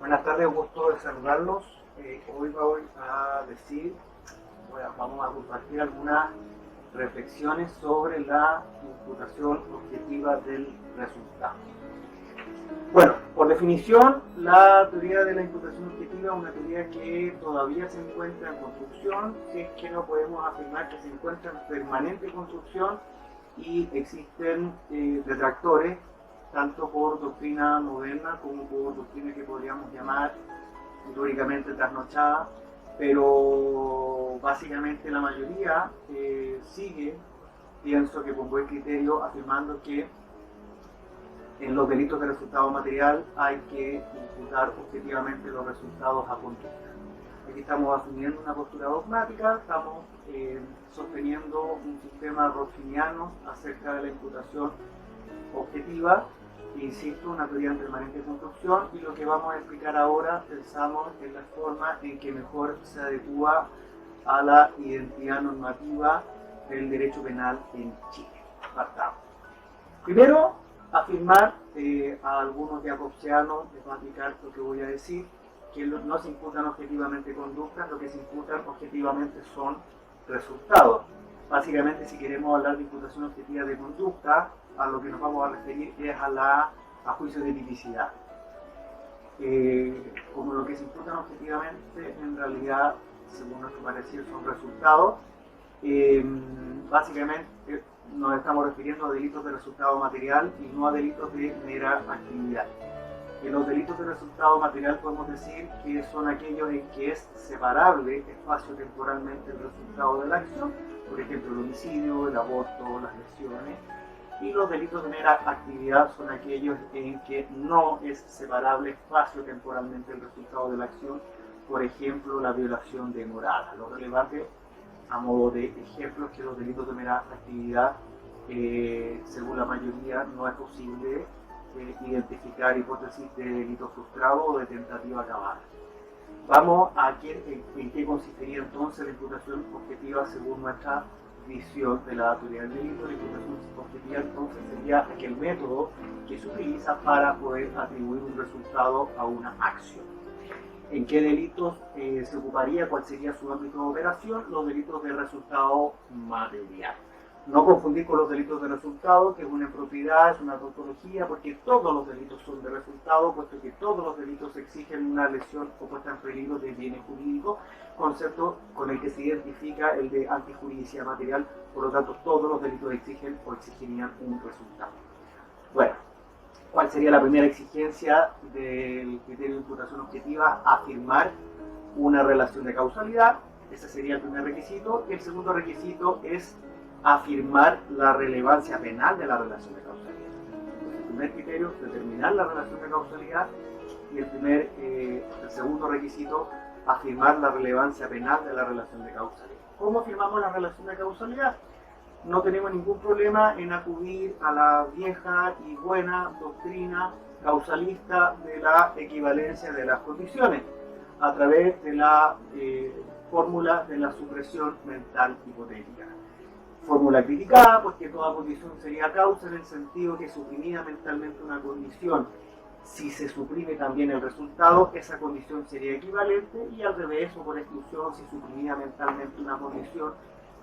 Buenas tardes, un gusto de saludarlos. Hoy voy a vamos a compartir algunas reflexiones sobre la imputación objetiva del resultado. Bueno, por definición, la teoría de la imputación objetiva es una teoría que todavía se encuentra en construcción, si es que no podemos afirmar que se encuentra en permanente construcción, y existen detractores tanto por doctrina moderna como por doctrina que podríamos llamar históricamente trasnochada, pero básicamente la mayoría sigue, pienso que con buen criterio, afirmando que en los delitos de resultado material hay que imputar objetivamente los resultados a conducta. Aquí estamos asumiendo una postura dogmática, estamos sosteniendo un sistema rothschildiano acerca de la imputación objetiva. Insisto, una teoría en permanente construcción, y lo que vamos a explicar ahora pensamos en la forma en que mejor se adecua a la identidad normativa del derecho penal en Chile. Partamos. Primero, afirmar a algunos jacobsianos, les va a explicar lo que voy a decir, que no se imputan objetivamente conductas, lo que se imputan objetivamente son resultados. Básicamente, si queremos hablar de imputación objetiva de conducta, a lo que nos vamos a referir es a juicio de tipicidad. Como lo que se imputan objetivamente, en realidad, según nuestro parecer, son resultados. Básicamente nos estamos refiriendo a delitos de resultado material y no a delitos de mera actividad. En los delitos de resultado material podemos decir que son aquellos en que es separable espacio-temporalmente el resultado de la acción, por ejemplo el homicidio, el aborto, las lesiones. Y los delitos de mera actividad son aquellos en que no es separable espacio-temporalmente el resultado de la acción, por ejemplo la violación de morada. Lo relevante, a modo de ejemplo, es que los delitos de mera actividad, según la mayoría, no es posible identificar hipótesis de delito frustrado o de tentativa acabada. Vamos a en qué consistiría entonces la imputación objetiva según nuestra visión de la teoría del delito. La imputación objetiva entonces sería aquel método que se utiliza para poder atribuir un resultado a una acción. ¿En qué delitos se ocuparía? ¿Cuál sería su ámbito de operación? Los delitos de resultado material. No confundir con los delitos de resultado, que es una impropiedad, es una tautología, porque todos los delitos son de resultado, puesto que todos los delitos exigen una lesión o puesta en peligro de bienes jurídicos, concepto con el que se identifica el de antijuridicidad material. Por lo tanto, todos los delitos exigen o exigirían un resultado. Bueno, ¿cuál sería la primera exigencia del criterio de imputación objetiva? Afirmar una relación de causalidad. Ese sería el primer requisito. El segundo requisito es afirmar la relevancia penal de la relación de causalidad. Entonces, el primer criterio es determinar la relación de causalidad, y el segundo requisito, afirmar la relevancia penal de la relación de causalidad. ¿Cómo afirmamos la relación de causalidad? No tenemos ningún problema en acudir a la vieja y buena doctrina causalista de la equivalencia de las condiciones a través de la fórmula de la supresión mental hipotética. Fórmula criticada, pues que toda condición sería causa, en el sentido que suprimida mentalmente una condición, si se suprime también el resultado, esa condición sería equivalente, y al revés, o por exclusión, si suprimida mentalmente una condición,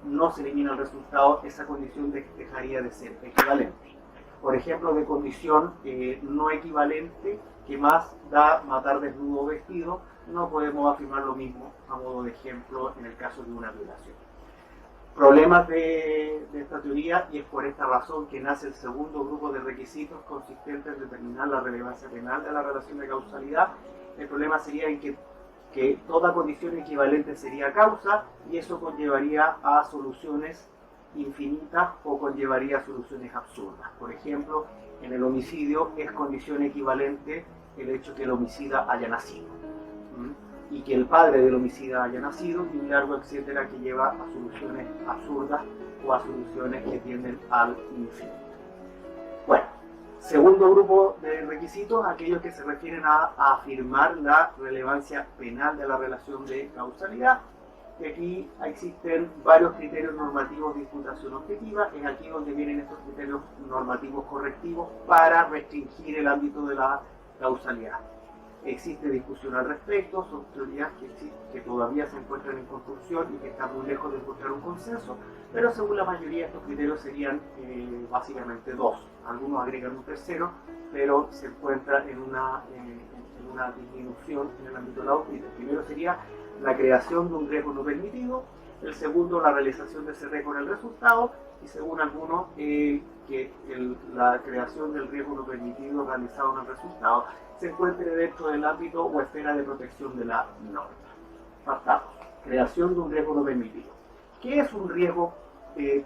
no se elimina el resultado, esa condición dejaría de ser equivalente. Por ejemplo, de condición no equivalente, que más da matar desnudo o vestido, no podemos afirmar lo mismo, a modo de ejemplo, en el caso de una violación. Problemas de esta teoría, y es por esta razón que nace el segundo grupo de requisitos consistentes en determinar la relevancia penal de la relación de causalidad. El problema sería en que toda condición equivalente sería causa, y eso conllevaría a soluciones infinitas o conllevaría a soluciones absurdas. Por ejemplo, en el homicidio es condición equivalente el hecho que el homicida haya nacido y que el padre del homicida haya nacido, y un largo etcétera que lleva a soluciones absurdas o a soluciones que tienden al infinito. Bueno, segundo grupo de requisitos, aquellos que se refieren a afirmar la relevancia penal de la relación de causalidad. Y aquí existen varios criterios normativos de imputación objetiva. Es aquí donde vienen estos criterios normativos correctivos para restringir el ámbito de la causalidad. Existe discusión al respecto, son teorías que todavía se encuentran en construcción y que están muy lejos de encontrar un consenso, pero según la mayoría estos criterios serían básicamente dos. Algunos agregan un tercero, pero se encuentra en una disminución en el ámbito de la doctrina. El primero sería la creación de un riesgo no permitido, el segundo la realización de ese riesgo en el resultado, y según algunos la creación del riesgo no permitido realizado en el resultado se encuentre dentro del ámbito o esfera de protección de la norma. Partamos. Creación de un riesgo no permitido. ¿Qué es un riesgo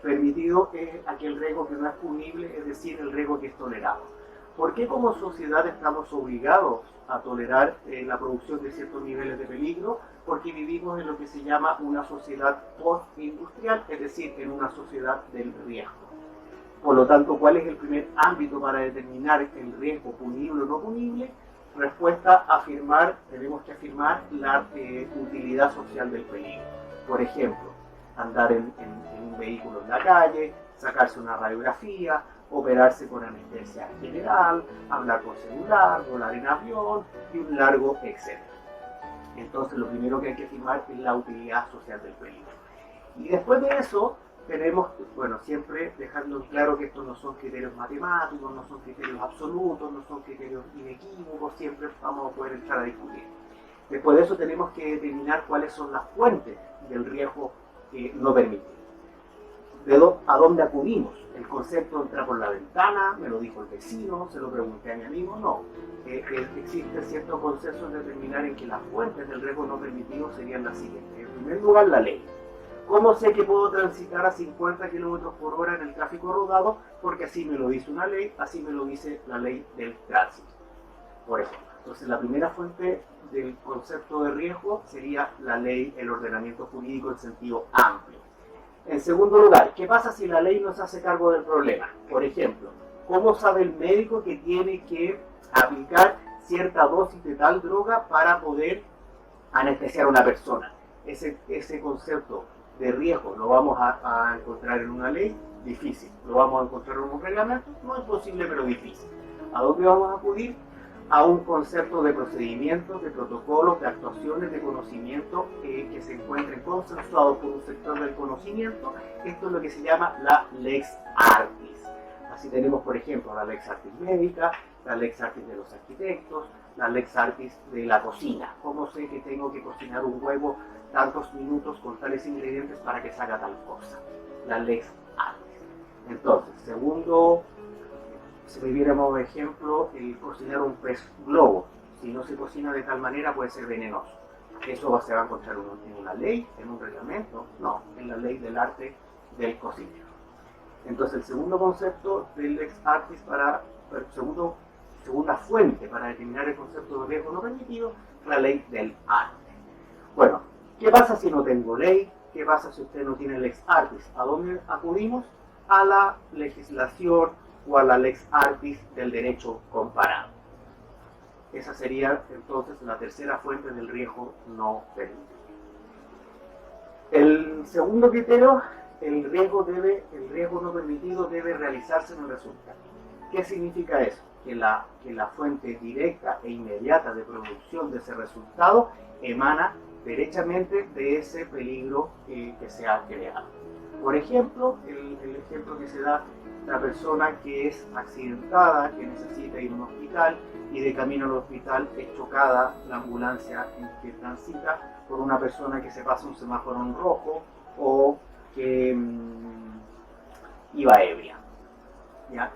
permitido? Es aquel riesgo que no es punible, es decir, el riesgo que es tolerado. ¿Por qué como sociedad estamos obligados a tolerar la producción de ciertos niveles de peligro? Porque vivimos en lo que se llama una sociedad postindustrial, es decir, en una sociedad del riesgo. Por lo tanto, ¿cuál es el primer ámbito para determinar el riesgo punible o no punible? Respuesta, tenemos que afirmar la utilidad social del peligro. Por ejemplo, andar en un vehículo en la calle, sacarse una radiografía, operarse con anestesia general, hablar por celular, volar en avión y un largo etcétera. Entonces, lo primero que hay que afirmar es la utilidad social del peligro. Y después de eso, tenemos, siempre dejando claro que estos no son criterios matemáticos, no son criterios absolutos, no son criterios inequívocos, siempre vamos a poder entrar a discutir. Después de eso tenemos que determinar cuáles son las fuentes del riesgo no permitido. ¿A dónde acudimos? El concepto entra por la ventana, me lo dijo el vecino, se lo pregunté a mi amigo, no. Existe cierto consenso en determinar en que las fuentes del riesgo no permitido serían las siguientes. En primer lugar, la ley. ¿Cómo sé que puedo transitar a 50 km por hora en el tráfico rodado? Porque así me lo dice una ley, así me lo dice la ley del tránsito, por ejemplo. Entonces, la primera fuente del concepto de riesgo sería la ley, el ordenamiento jurídico en sentido amplio. En segundo lugar, ¿qué pasa si la ley no se hace cargo del problema? Por ejemplo, ¿cómo sabe el médico que tiene que aplicar cierta dosis de tal droga para poder anestesiar a una persona? Ese concepto de riesgo lo vamos a encontrar en una ley, difícil. Lo vamos a encontrar en un reglamento, no es posible, pero difícil. ¿A dónde vamos a acudir? A un concepto de procedimientos, de protocolos, de actuaciones, de conocimiento que se encuentren consensuados por un sector del conocimiento. Esto es lo que se llama la lex artis. Así tenemos, por ejemplo, la lex artis médica, la lex artis de los arquitectos, la lex artis de la cocina. ¿Cómo sé que tengo que cocinar un huevo tantos minutos con tales ingredientes para que se haga tal cosa? La lex artis. Entonces, segundo, si viéramos de ejemplo el cocinar un pez globo, si no se cocina de tal manera puede ser venenoso. ¿Eso se va a encontrar en una ley, en un reglamento? No, en la ley del arte del cocinero. Entonces el segundo concepto del lex artis segunda fuente para determinar el concepto de riesgo no permitido, la ley del arte. Bueno, ¿qué pasa si no tengo ley? ¿Qué pasa si usted no tiene lex artis? ¿A dónde acudimos? A la legislación o a la lex artis del derecho comparado. Esa sería entonces la tercera fuente del riesgo no permitido. El segundo criterio, el riesgo no permitido debe realizarse en el resultado. ¿Qué significa eso? Que la fuente directa e inmediata de producción de ese resultado emana derechamente de ese peligro que se ha creado. Por ejemplo, el ejemplo que se da, la persona que es accidentada, que necesita ir a un hospital y de camino al hospital es chocada la ambulancia en que transita por una persona que se pasa un semáforo en rojo o que iba ebria. ¿Ya?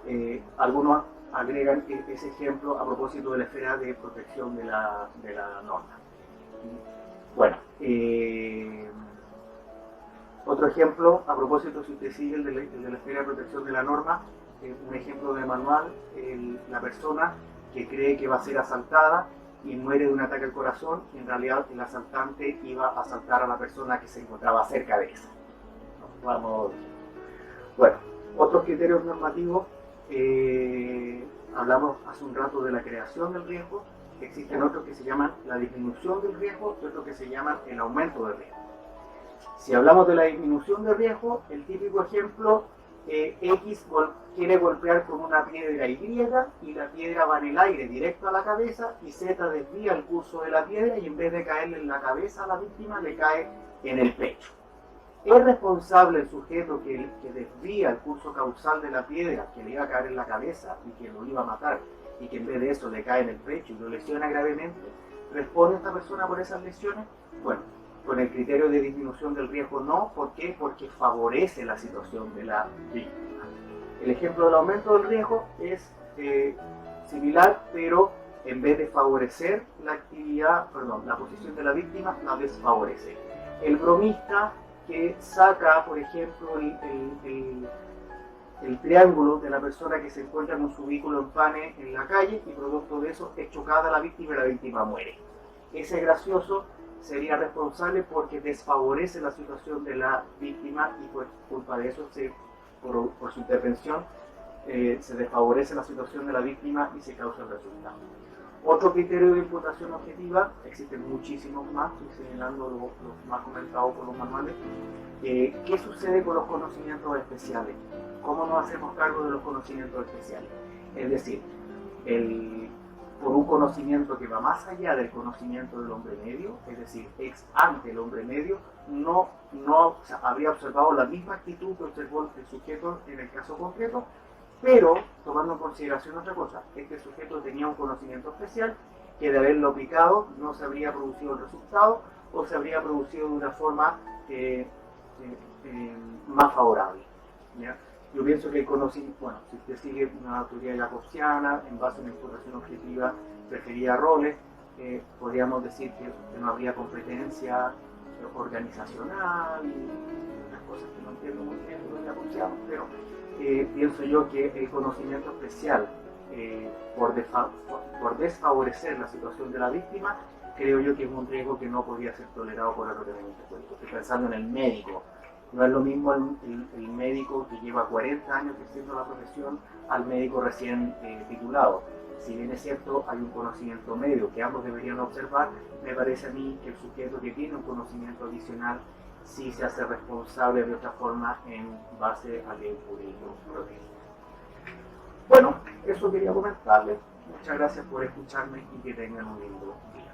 Algunos agregan ese ejemplo a propósito de la esfera de protección de la norma. Bueno, otro ejemplo, a propósito, si usted sigue el de la esfera de protección de la norma, un ejemplo de manual, la persona que cree que va a ser asaltada y muere de un ataque al corazón, y en realidad el asaltante iba a asaltar a la persona que se encontraba cerca de esa. Bueno, otros criterios normativos, hablamos hace un rato de la creación del riesgo, existen otros que se llaman la disminución del riesgo y otros que se llaman el aumento del riesgo. Si hablamos de la disminución de riesgo, el típico ejemplo X quiere golpear con una piedra Y la piedra va en el aire directo a la cabeza y Z desvía el curso de la piedra y en vez de caerle en la cabeza a la víctima le cae en el pecho. ¿Es responsable el sujeto que desvía el curso causal de la piedra, que le iba a caer en la cabeza y que lo iba a matar, y que en vez de eso le cae en el pecho y lo lesiona gravemente? ¿Responde esta persona por esas lesiones? Bueno, con el criterio de disminución del riesgo no. ¿Por qué? Porque favorece la situación de la víctima. El ejemplo del aumento del riesgo es similar, pero en vez de favorecer la posición de la víctima, la desfavorece. El bromista que saca, por ejemplo, el triángulo de la persona que se encuentra con su vehículo en pane en la calle y producto de eso es chocada la víctima y la víctima muere. Ese gracioso sería responsable porque desfavorece la situación de la víctima y por culpa de eso, por su intervención, se desfavorece la situación de la víctima y se causa el resultado. Otro criterio de imputación objetiva, existen muchísimos más, estoy señalando los más comentados por los manuales. ¿Qué sucede con los conocimientos especiales? ¿Cómo nos hacemos cargo de los conocimientos especiales? Es decir, por un conocimiento que va más allá del conocimiento del hombre medio, es decir, ex ante el hombre medio, no habría observado la misma actitud que observó el sujeto en el caso concreto, pero tomando en consideración otra cosa, este sujeto tenía un conocimiento especial que de haberlo aplicado no se habría producido el resultado o se habría producido de una forma más favorable, ¿ya? Yo pienso que el conocimiento, bueno, si usted sigue una teoría lacosiana, en base a una imputación objetiva referida a roles, podríamos decir que no habría competencia organizacional y otras cosas que no entiendo muy bien de los lacosianos, pero pienso yo que el conocimiento especial, por desfavorecer la situación de la víctima, creo yo que es un riesgo que no podría ser tolerado por el ordenamiento jurídico. Estoy pensando en el médico. No es lo mismo el médico que lleva 40 años ejerciendo la profesión al médico recién titulado. Si bien es cierto, hay un conocimiento medio que ambos deberían observar, me parece a mí que el sujeto que tiene un conocimiento adicional sí se hace responsable de otra forma en base a ley jurídico protege. Bueno, eso quería comentarles. Muchas gracias por escucharme y que tengan un lindo día.